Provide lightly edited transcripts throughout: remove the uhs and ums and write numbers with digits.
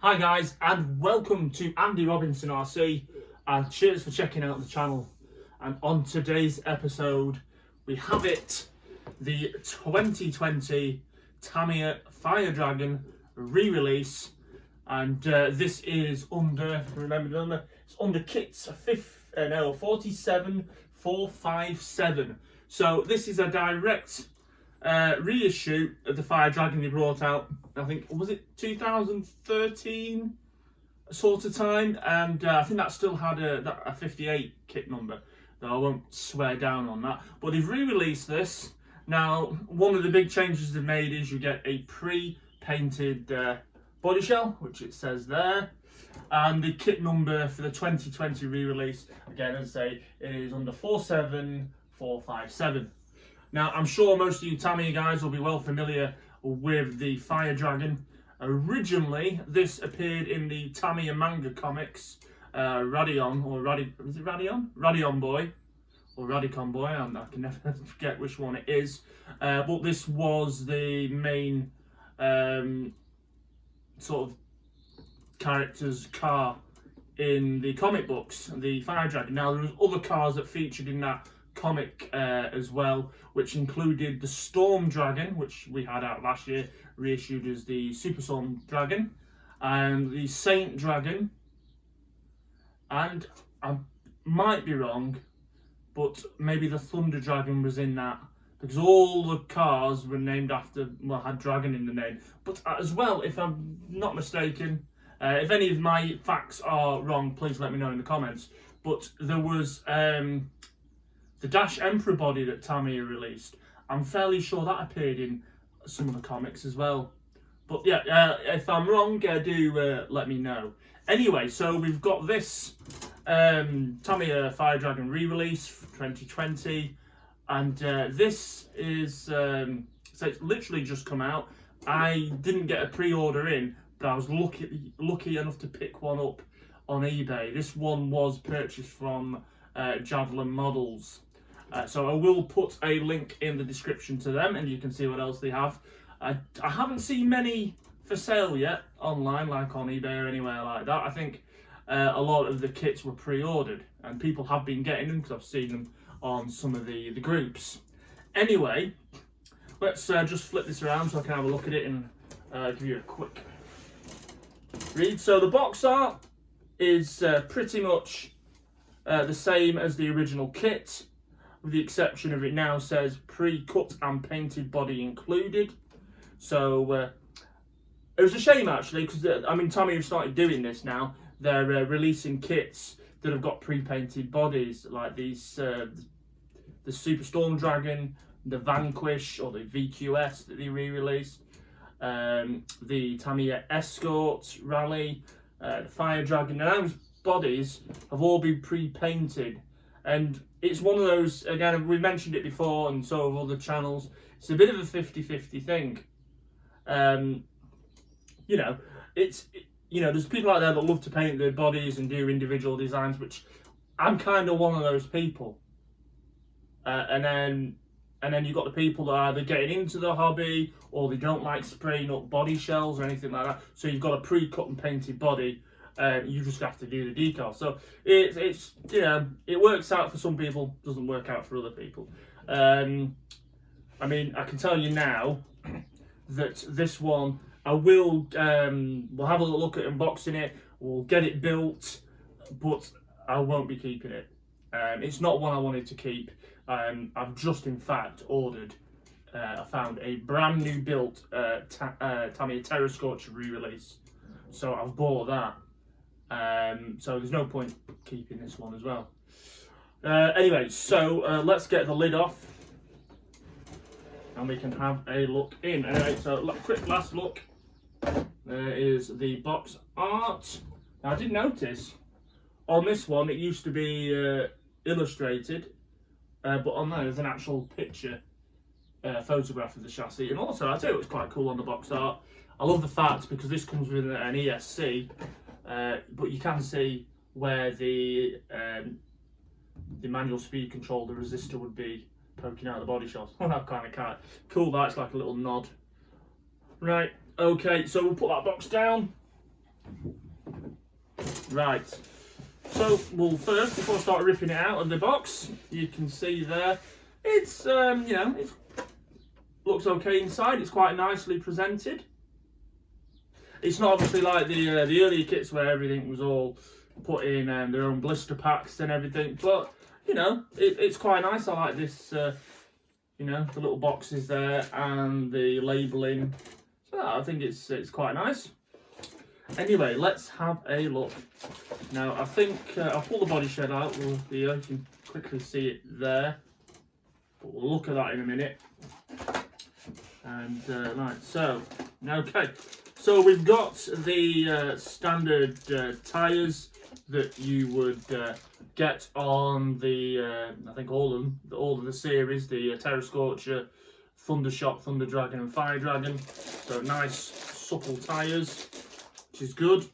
Hi guys, and welcome to Andy Robinson RC, and cheers for checking out the channel. And on today's episode we have the 2020 Tamiya Fire Dragon re-release, and this is under, it's under kits 47457. So this is a direct reissue of the Fire Dragon they brought out, I think, was it 2013 sort of time, and I think that still had a 58 kit number, though I won't swear down on that. But they've re-released this. Now, one of the big changes they've made is you get a pre-painted body shell, which it says there, and the kit number for the 2020 re-release, again, as I say, it is under 47457. Now, I'm sure most of you Tamiya guys will be well familiar with the Fire Dragon. Originally, this appeared in the Tamiya manga comics, Radion Boy, or Radicon Boy, I can never forget which one it is. But this was the main sort of character's car in the comic books, the Fire Dragon. Now, there was other cars that featured in that comic as well, which included the Storm Dragon, which we had out last year, reissued as the Super Storm Dragon, and the Saint Dragon, and I might be wrong, but maybe the Thunder Dragon was in that, because all the cars were named after, well, had dragon in the name. But as well, if I'm not mistaken, if any of my facts are wrong, please let me know in the comments, but there was the Dash Emperor body that Tamiya released. I'm fairly sure that appeared in some of the comics as well. But yeah, if I'm wrong, do let me know. Anyway, so we've got this Tamiya Fire Dragon re-release for 2020, and this is so it's literally just come out. I didn't get a pre-order in, but I was lucky enough to pick one up on eBay. This one was purchased from Javelin Models. So I will put a link in the description to them, and you can see what else they have. I haven't seen many for sale yet online, like on eBay or anywhere like that. I think a lot of the kits were pre-ordered, and people have been getting them because I've seen them on some of the groups. Anyway, let's just flip this around so I can have a look at it and give you a quick read. So the box art is pretty much the same as the original kit, with the exception of it now says pre-cut and painted body included. So it was a shame actually, because I mean, Tamiya have started doing this now. They're releasing kits that have got pre-painted bodies, like these the Super Storm Dragon, the Vanquish or the VQS that they re-released, the Tamiya Escort Rally, the Fire Dragon. And those bodies have all been pre-painted, and it's one of those, again, we've mentioned it before and so have other channels, it's a bit of a 50-50 thing. You know, there's people out there that love to paint their bodies and do individual designs, which I'm kind of one of those people. And then you've got the people that are either getting into the hobby or they don't like spraying up body shells or anything like that. So you've got a pre-cut and painted body. You just have to do the decal. So it's it works out for some people, doesn't work out for other people. I mean, I can tell you now that this one, I will we'll have a look at unboxing it, we'll get it built, but I won't be keeping it. It's not one I wanted to keep. I've just in fact ordered, I found a brand new built Tamiya Terra Scorcher re-release, so I've bought that. So there's no point keeping this one as well. Anyway, so let's get the lid off and we can have a look in. Anyway, so quick last look. There is the box art. Now, I did notice on this one it used to be illustrated, but on there there's an actual picture photograph of the chassis. And also, I tell you what's quite cool on the box art, I love the fact, because this comes with an ESC, but you can see where the manual speed control, the resistor would be poking out of the body shell. That kind of cool. That's like a little nod. Right, okay, so we'll put that box down. Right. So, well, first, before I start ripping it out of the box, you can see there, it's, you know, it looks okay inside. It's quite nicely presented. It's not obviously like the earlier kits where everything was all put in their own blister packs and everything, but, you know, it's quite nice. I like this, you know, the little boxes there and the labelling. So I think it's quite nice. Anyway, let's have a look. Now, I think I'll pull the body shed out. You can quickly see it there. But we'll look at that in a minute. And, right, so, okay. So we've got the standard tyres that you would get on the, I think all of the series, the Terra Scorcher, Thundershock, Thunder Dragon and Fire Dragon. So nice, supple tyres, which is good.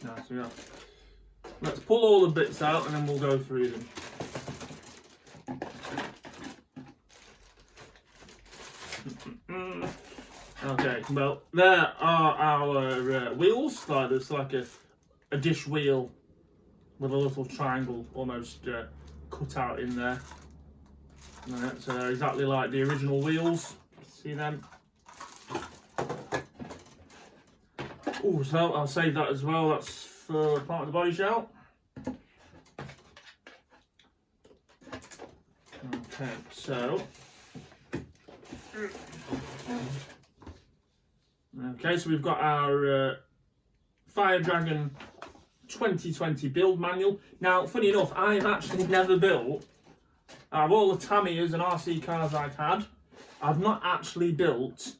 Nice, yeah. Let's pull all the bits out and then we'll go through them. Okay, well, there are our wheels. There's like a dish wheel with a little triangle almost cut out in there. Right, so they're exactly like the original wheels. See them? Oh, so I'll save that as well. That's for part of the body shell. Okay, so. Okay, so we've got our Fire Dragon 2020 build manual. Now, funny enough, I've actually never built, out of all the Tamiyas and RC cars I've had, I've not actually built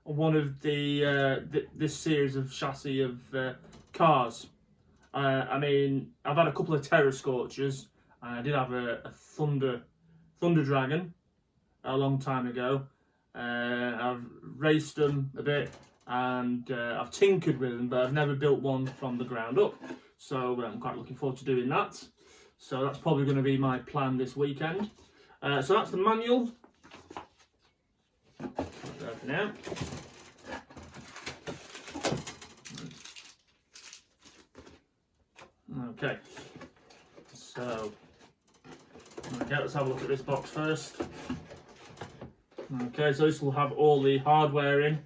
one of this series of chassis of cars. I mean, I've had a couple of Terra Scorchers. I did have a Thunder Dragon a long time ago. I've raced them a bit and I've tinkered with them, but I've never built one from the ground up. So I'm quite looking forward to doing that. So that's probably going to be my plan this weekend. So that's the manual. There for now. Okay. So, okay, let's have a look at this box first. Okay, so this will have all the hardware in.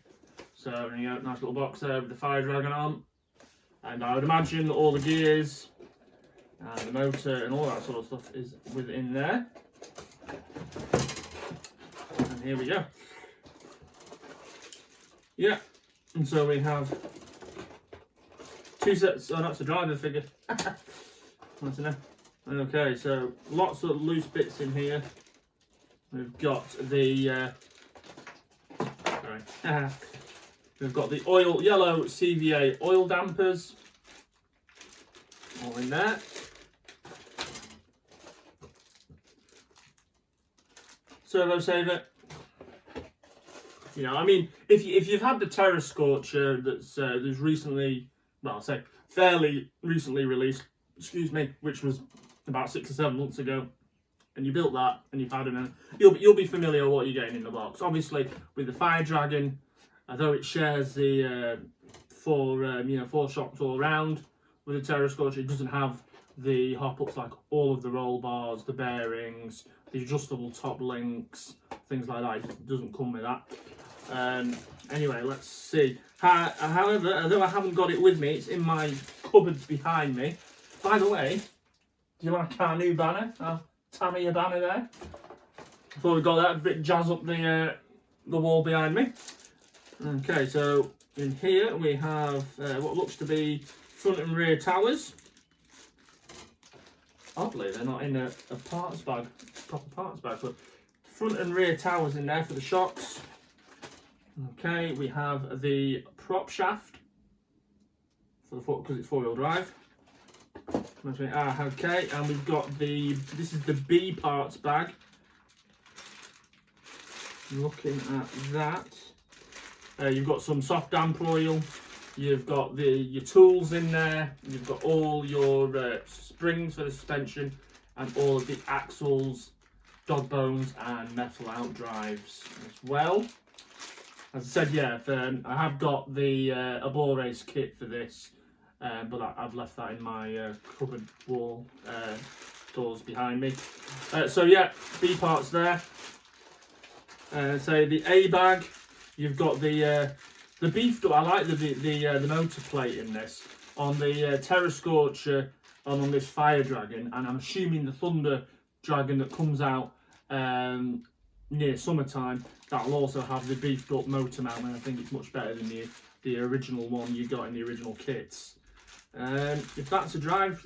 So there you go, nice little box there with the Fire Dragon on. And I would imagine that all the gears and the motor and all that sort of stuff is within there. And here we go. Yeah, and so we have two sets. Oh, that's a driver figure. Nice to know. Okay, so lots of loose bits in here. We've got the we've got the yellow CVA oil dampers, all in there. Servo saver. You know, I mean, if you've had the Terra Scorcher that's recently, well, I'll say fairly recently released, excuse me, which was about 6 or 7 months ago, and you built that and you've had it, you'll be familiar with what you're getting in the box. Obviously, with the Fire Dragon, although it shares the four shocks all around, with the Terra Scorcher, it doesn't have the hop-ups like all of the roll bars, the bearings, the adjustable top links, things like that. It doesn't come with that. Anyway, let's see. However, although I haven't got it with me, it's in my cupboard behind me. By the way, do you like our new banner? Our Tamiya banner there? Before we got that, a bit jazz up the wall behind me. Okay, so in here we have what looks to be front and rear towers. Oddly, they're not in a parts bag, proper parts bag, but front and rear towers in there for the shocks. Okay, we have the prop shaft for the foot because it's 4-wheel drive. Okay, and we've got this is the B parts bag. Looking at that, you've got some soft damp oil. You've got your tools in there. You've got all your springs for the suspension and all of the axles, dog bones and metal out drives as well. As I said, yeah, I have got the a ball race kit for this, but I've left that in my cupboard wall doors behind me. So yeah, B parts there. So the A bag, you've got the beefed up. I like the motor plate in this on the Terra Scorcher and on this Fire Dragon, and I'm assuming the Thunder Dragon that comes out near summertime, that'll also have the beefed up motor mount, and I think it's much better than the original one you got in the original kits. If that's a drive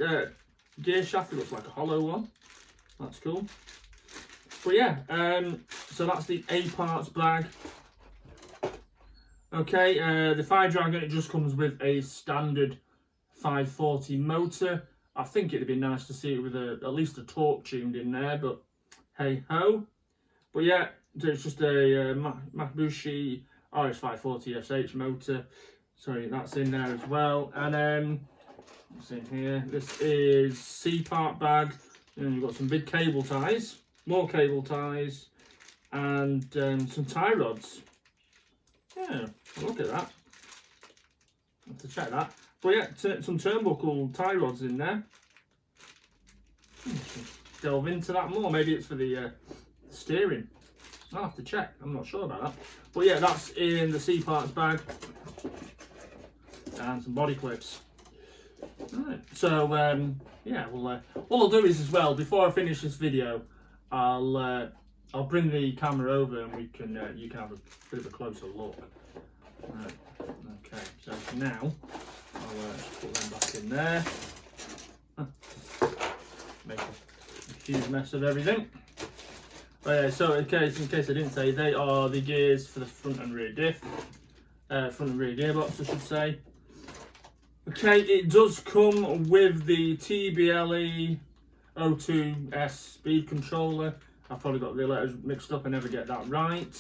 gear shaft, it looks like a hollow one. That's cool. But yeah, so that's the A parts bag. Okay, the Fire Dragon, it just comes with a standard 540 motor. I think it'd be nice to see it with at least a torque tuned in there, but hey ho. But yeah, it's just a Mabushi RS540 SH motor. Sorry, that's in there as well. And what's in here? This is C part bag. And you've got some big cable ties, more cable ties, and some tie rods. Yeah, look at that. I have to check that. But yeah, some turnbuckle tie rods in there. Delve into that more. Maybe it's for the steering. I'll have to check. I'm not sure about that. But yeah, that's in the C parts bag. And some body clips. Right. So yeah, well, what I'll do is as well, before I finish this video, I'll bring the camera over and we can you can have a bit of a closer look. Right. Okay, so now I'll just put them back in there. Make a huge mess of everything. So in case I didn't say, they are the gears for the front and rear diff, front and rear gearbox, I should say. Okay, it does come with the TBLE 02S speed controller. I've probably got the letters mixed up, I never get that right.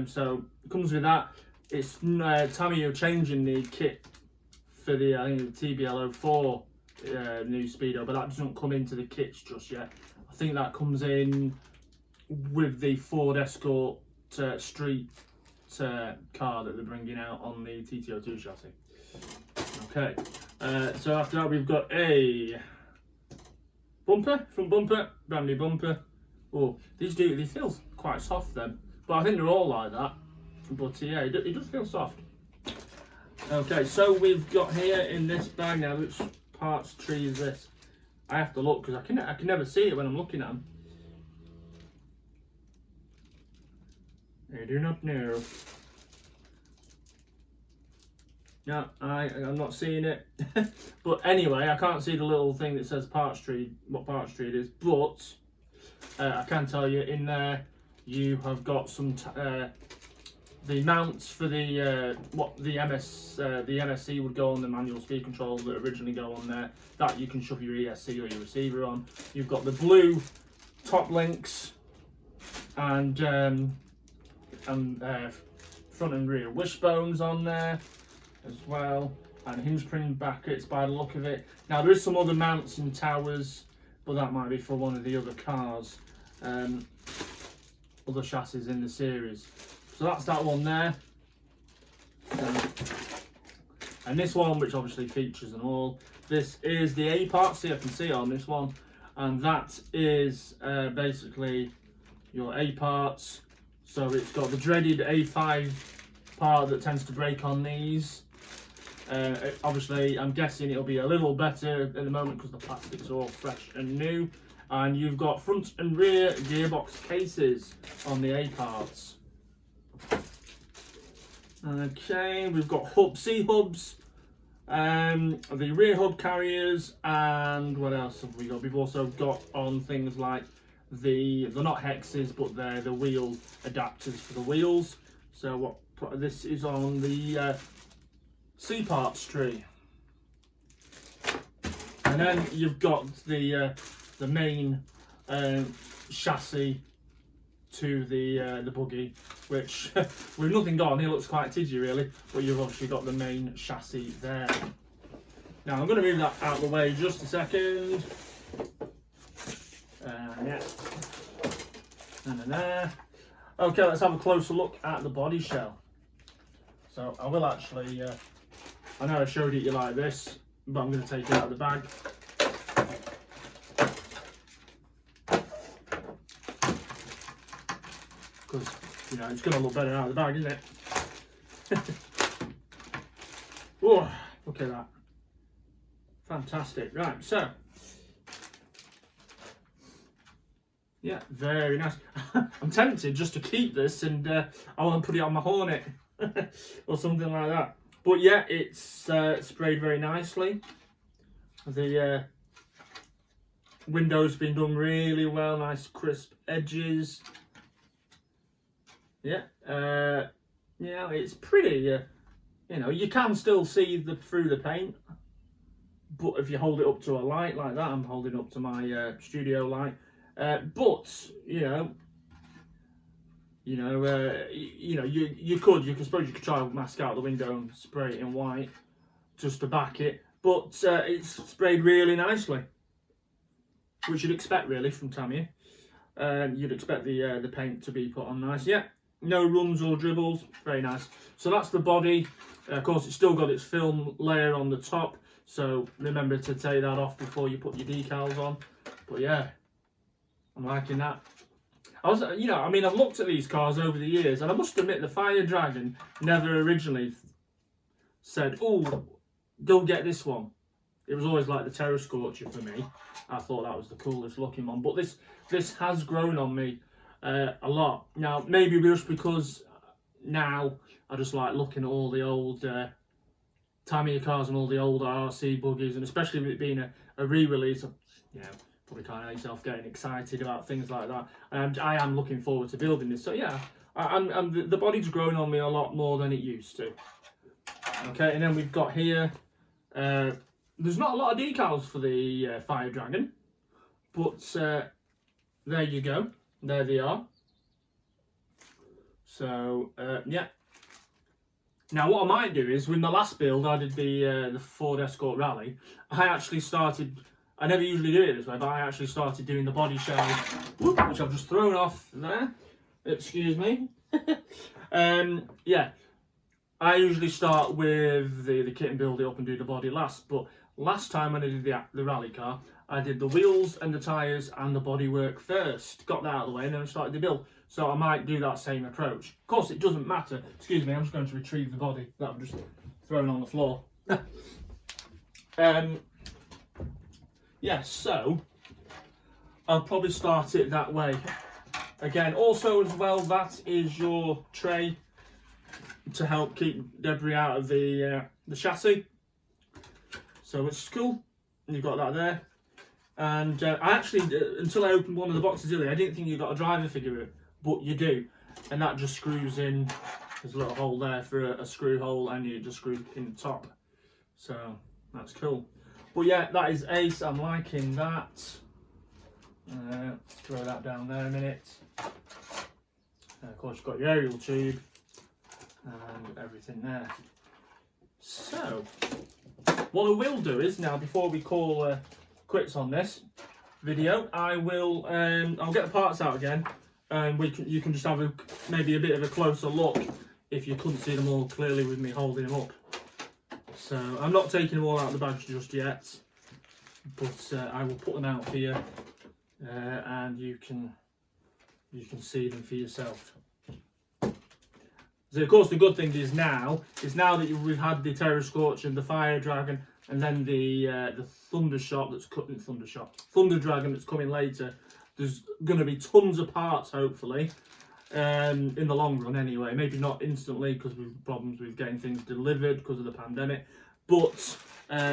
So it comes with that. It's Tamiya changing the kit for the, I think, the TBL 04 new speedo, but that doesn't come into the kits just yet. I think that comes in with the Ford Escort Street car that they're bringing out on the TT02 chassis. Okay, so after that we've got a bumper, front bumper, brand new bumper. Oh, they feel quite soft then, but I think they're all like that. But yeah, it does feel soft. Okay, so we've got here in this bag now, which parts tree is this? I have to look because I can never see it when I'm looking at them. I do not know. No, I'm not seeing it. But anyway, I can't see the little thing that says parts tree, what parts tree it is. But I can tell you in there you have got some the mounts for the what the MSC would go on, the manual speed control that originally go on there, that you can shove your ESC or your receiver on. You've got the blue top links and front and rear wishbones on there as well, and hinge spring brackets by the look of it. Now there is some other mounts and towers, but that might be for one of the other cars, other chassis in the series. So that's that one there. And this one, which obviously features and all, this is the A part. See, I can see on this one, and that is basically your A parts. So it's got the dreaded A5 part that tends to break on these. Obviously, I'm guessing it'll be a little better at the moment because the plastics are all fresh and new. And you've got front and rear gearbox cases on the A parts. Okay, we've got C hubs, the rear hub carriers, and what else have we got? We've also got on things like they're not hexes, but they're the wheel adapters for the wheels. So what this is on the C parts tree, and then you've got the main chassis to the buggy, which with nothing gone, it looks quite tidgy really, but you've obviously got the main chassis there. Now I'm going to move that out of the way just a second. Yeah. And there. Okay, let's have a closer look at the body shell. So I will actually, I know I showed it you like this, but I'm going to take it out of the bag. Because, you know, it's going to look better out of the bag, isn't it? Oh, look at that. Fantastic. Right, so. Yeah, very nice. I'm tempted just to keep this and I want to put it on my Hornet or something like that. But yeah, it's sprayed very nicely. The window's been done really well, nice crisp edges. Yeah, yeah, it's pretty. You know, you can still see through the paint, but if you hold it up to a light like that, I'm holding up to my studio light. But you suppose you could try and mask out the window and spray it in white just to back it. But it's sprayed really nicely, which you'd expect really from Tamiya. You'd expect the paint to be put on nice. Yeah, no runs or dribbles, very nice. So that's the body. Of course, it's still got its film layer on the top, so remember to take that off before you put your decals on. But yeah, I'm liking that. I've looked at these cars over the years, and I must admit the Fire Dragon never originally said, "Oh, go get this one." It was always like the Terror Scorcher for me. I thought that was the coolest looking one, but this has grown on me a lot. Now, maybe just because now I just like looking at all the old Tamiya cars and all the old RC buggies, and especially with it being a re-release, probably can't help yourself getting excited about things like that. And I am looking forward to building this. So yeah, the body's grown on me a lot more than it used to. Okay, and then we've got here, there's not a lot of decals for the Fire Dragon, but there you go, there they are. So yeah. Now what I might do is, with my last build, I did the Ford Escort Rally. I actually started, I never usually do it this way, but I actually started doing the body shell, which I've just thrown off there. Excuse me. Yeah, I usually start with the kit and build it up and do the body last. But last time when I did the rally car, I did the wheels and the tyres and the bodywork first. Got that out of the way and then I started the build. So I might do that same approach. Of course, it doesn't matter. Excuse me, I'm just going to retrieve the body that I've just thrown on the floor. Yeah, so I'll probably start it that way. Again, also as well, that is your tray to help keep debris out of the chassis. So which is cool. And you've got that there. And I actually, until I opened one of the boxes earlier, I didn't think you got a driver figure, but you do. And that just screws in. There's a little hole there for a screw hole, and you just screw in the top. So that's cool. But yeah, that is ace. I'm liking that. Throw that down there a minute. And of course, you've got your aerial tube and everything there. So what I will do is, now before we call quits on this video, I will I'll get the parts out again, and you can just have maybe a bit of a closer look if you couldn't see them all clearly with me holding them up. So I'm not taking them all out of the bag just yet, but I will put them out for you, and you can see them for yourself. So of course the good thing is now that we've had the Terror Scorcher and the Fire Dragon, and then the Thunder Dragon that's coming later. There's going to be tons of parts, hopefully, in the long run anyway. Maybe not instantly because we've problems with getting things delivered because of the pandemic, but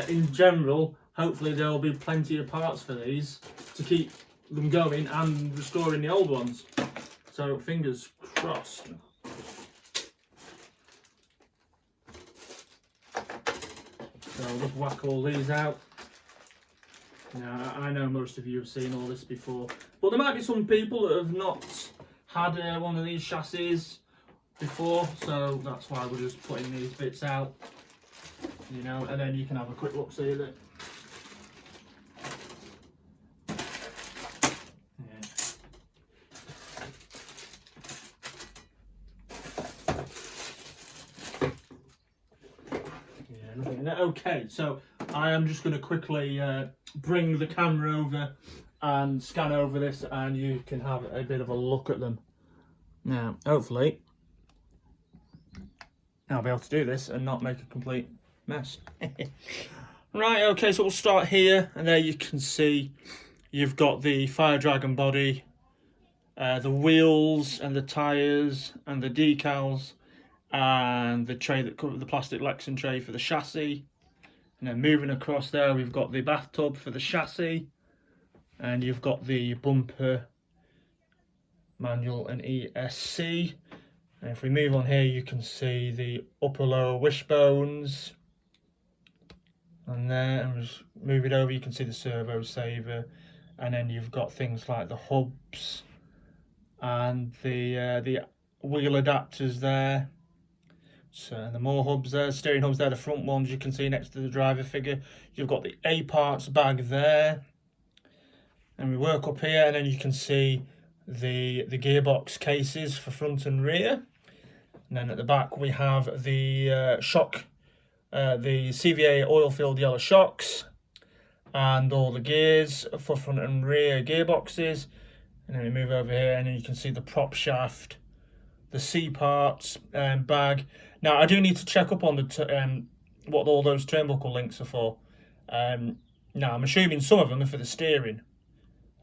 in general, hopefully there will be plenty of parts for these to keep them going and restoring the old ones. So fingers crossed. So I'll just whack all these out. Now, I know most of you have seen all this before, but there might be some people that have not had one of these chassis before, so that's why we're just putting these bits out, you know, and then you can have a quick look see at it. everything. Okay, so I am just going to quickly bring the camera over and scan over this, and you can have a bit of a look at them. Now, hopefully, I'll be able to do this and not make a complete mess. Right, okay, so we'll start here, and there you can see you've got the Fire Dragon body, the wheels and the tyres and the decals, and the tray that covered the plastic Lexan tray for the chassis. And then moving across there, we've got the bathtub for the chassis, and you've got the bumper manual and ESC. And if we move on here, you can see the upper lower wishbones, and there, and just move it over, you can see the servo saver, and then you've got things like the hubs and the wheel adapters there. So the more hubs there, steering hubs there, the front ones you can see next to the driver figure. You've got the A parts bag there, and we work up here, and then you can see the gearbox cases for front and rear. And then at the back we have the shock, the CVA oil-filled yellow shocks, and all the gears for front and rear gearboxes. And then we move over here, and then you can see the prop shaft, the C parts bag. Now I do need to check up on the what all those turnbuckle links are for. Now I'm assuming some of them are for the steering,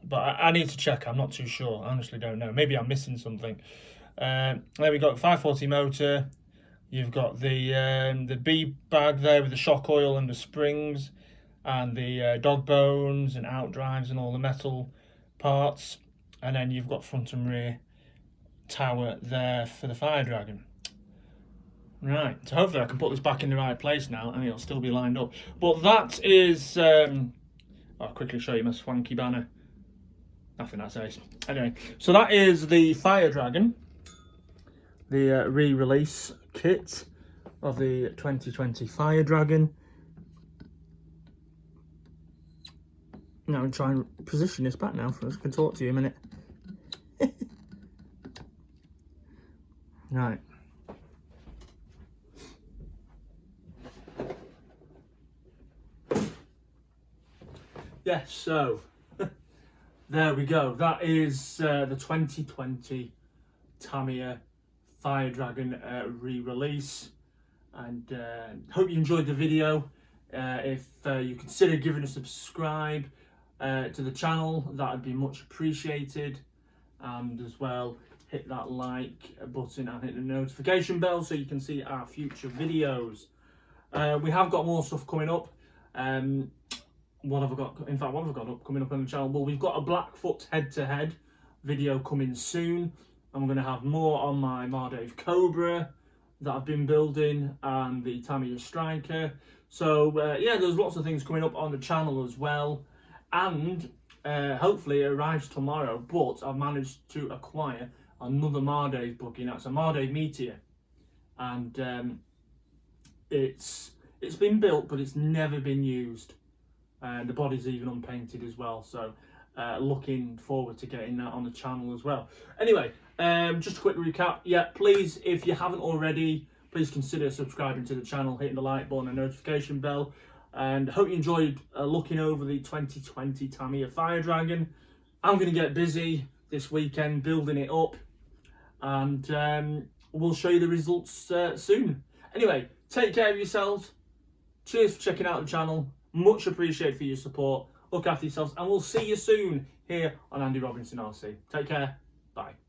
but I need to check. I'm not too sure. I honestly don't know. Maybe I'm missing something. There we got 540 motor. You've got the B bag there with the shock oil and the springs, and the dog bones and out drives and all the metal parts. And then you've got front and rear tower there for the Fire Dragon. Right, so hopefully I can put this back in the right place now, and it'll still be lined up. But that is, I'll quickly show you my swanky banner. Nothing that says. Anyway, so that is the Fire Dragon, the re-release kit of the 2020 Fire Dragon. Now I'm trying to position this back now, so I can talk to you a minute. Right. Yes, so there we go. That is the 2020 Tamiya Fire Dragon re-release, and hope you enjoyed the video. If you consider giving a subscribe to the channel, that would be much appreciated, and as well hit that like button and hit the notification bell so you can see our future videos. We have got more stuff coming up. What have I got? In fact, what have I got coming up on the channel? Well, we've got a Blackfoot head-to-head video coming soon. I'm going to have more on my Mardave Cobra that I've been building, and the Tamiya Striker. So yeah, there's lots of things coming up on the channel as well, and hopefully it arrives tomorrow. But I've managed to acquire another Mardave buggy. That's a Mardave Meteor, and it's been built, but it's never been used. The body's even unpainted as well, so looking forward to getting that on the channel as well. Anyway, just a quick recap. Yeah, please, if you haven't already, please consider subscribing to the channel, hitting the like button and notification bell. And hope you enjoyed looking over the 2020 Tamiya Fire Dragon. I'm going to get busy this weekend building it up, and we'll show you the results soon. Anyway, take care of yourselves. Cheers for checking out the channel. Much appreciated for your support. Look after yourselves, and we'll see you soon here on Andy Robinson RC. Take care. Bye.